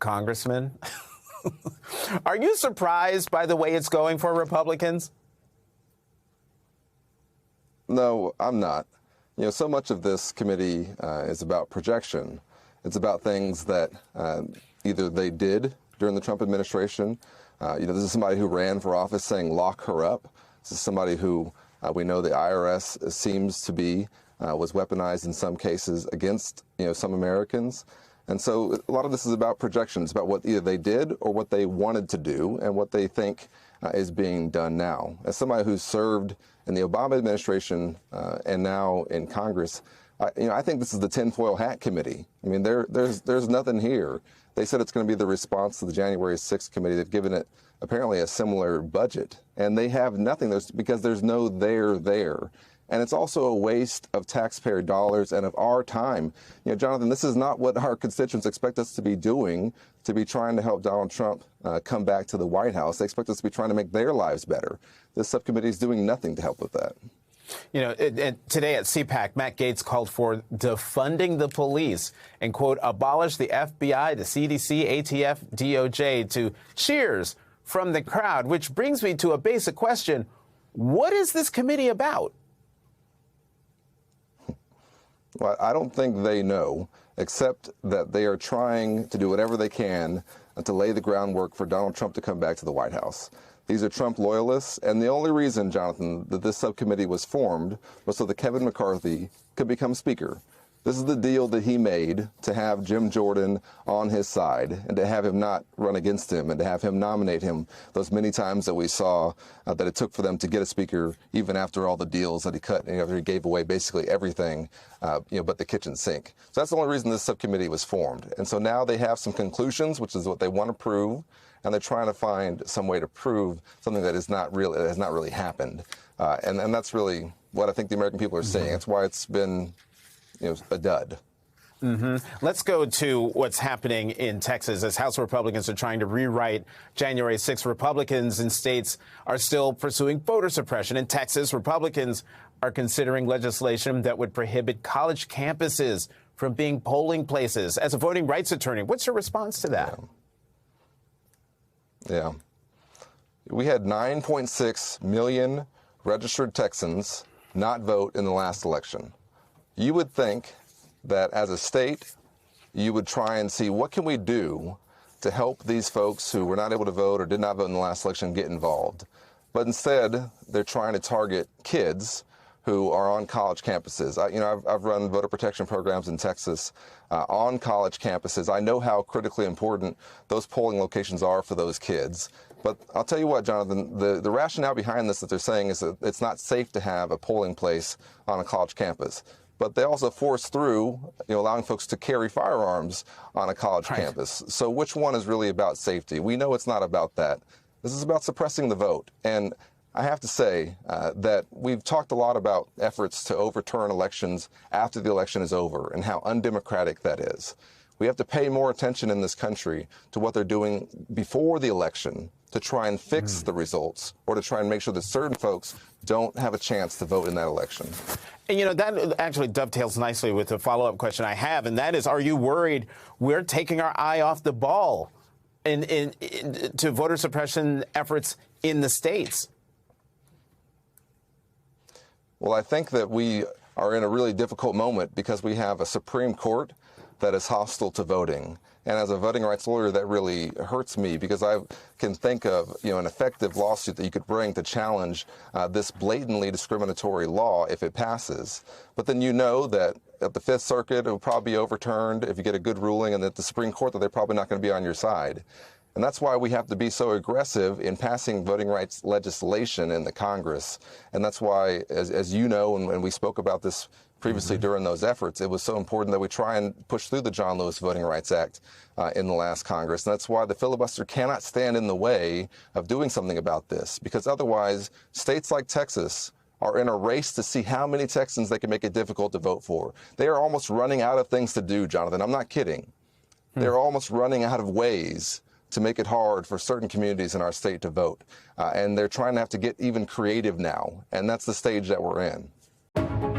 Congressman. Are you surprised by the way it's going for Republicans? No, I'm not. You know, so much of this committee is about projection. It's about things that either they did during the Trump administration. This is somebody who ran for office saying lock her up. This is somebody who we know the IRS seems to be was weaponized in some cases against some Americans. And so a lot of this is about projections, about what either they did or what they wanted to do and what they think is being done now. As somebody who's served in the Obama administration and now in Congress, I think this is the tinfoil hat committee. I mean, there's nothing here. They said it's going to be the response to the January 6th committee. They've given it apparently a similar budget, and they have nothing because there's no there. And it's also a waste of taxpayer dollars and of our time. Jonathan, this is not what our constituents expect us to be doing, to be trying to help Donald Trump come back to the White House. They expect us to be trying to make their lives better. This subcommittee is doing nothing to help with that. Today at CPAC, Matt Gaetz called for defunding the police and, quote, abolish the FBI, the CDC, ATF, DOJ to cheers from the crowd, which brings me to a basic question. What is this committee about? Well, I don't think they know, except that they are trying to do whatever they can to lay the groundwork for Donald Trump to come back to the White House. These are Trump loyalists, and the only reason, Jonathan, that this subcommittee was formed was so that Kevin McCarthy could become Speaker. This is the deal that he made to have Jim Jordan on his side and to have him not run against him and to have him nominate him those many times that we saw that it took for them to get a speaker, even after all the deals that he cut and after he gave away basically everything, but the kitchen sink. So that's the only reason this subcommittee was formed. And so now they have some conclusions, which is what they want to prove, and they're trying to find some way to prove something that has not really happened. And that's really what I think the American people are saying. That's why it's been a dud. Let's go to what's happening in Texas as House Republicans are trying to rewrite January 6th. Republicans in states are still pursuing voter suppression. In Texas, Republicans are considering legislation that would prohibit college campuses from being polling places. As a voting rights attorney, what's your response to that? Yeah. We had 9.6 million registered Texans not vote in the last election. You would think that as a state, you would try and see what can we do to help these folks who were not able to vote or did not vote in the last election get involved. But instead, they're trying to target kids who are on college campuses. I've run voter protection programs in Texas on college campuses. I know how critically important those polling locations are for those kids. But I'll tell you what, Jonathan, the rationale behind this that they're saying is that it's not safe to have a polling place on a college campus. But they also force through, allowing folks to carry firearms on a college campus. So which one is really about safety? We know it's not about that. This is about suppressing the vote. And I have to say that we've talked a lot about efforts to overturn elections after the election is over and how undemocratic that is. We have to pay more attention in this country to what they're doing before the election to try and fix the results or to try and make sure that certain folks don't have a chance to vote in that election. And, that actually dovetails nicely with the follow-up question I have, and that is, are you worried we're taking our eye off the ball to voter suppression efforts in the states? Well, I think that we are in a really difficult moment because we have a Supreme Court that is hostile to voting. And as a voting rights lawyer, that really hurts me because I can think of, an effective lawsuit that you could bring to challenge this blatantly discriminatory law if it passes. But then that at the Fifth Circuit, it will probably be overturned if you get a good ruling, and at the Supreme Court that they're probably not going to be on your side. And that's why we have to be so aggressive in passing voting rights legislation in the Congress. And that's why, as you know, and we spoke about this previously during those efforts, it was so important that we try and push through the John Lewis Voting Rights Act in the last Congress. And that's why the filibuster cannot stand in the way of doing something about this, because otherwise states like Texas are in a race to see how many Texans they can make it difficult to vote for. They are almost running out of things to do, Jonathan. I'm not kidding. They're almost running out of ways to make it hard for certain communities in our state to vote. And they're trying to have to get even creative now. And that's the stage that we're in.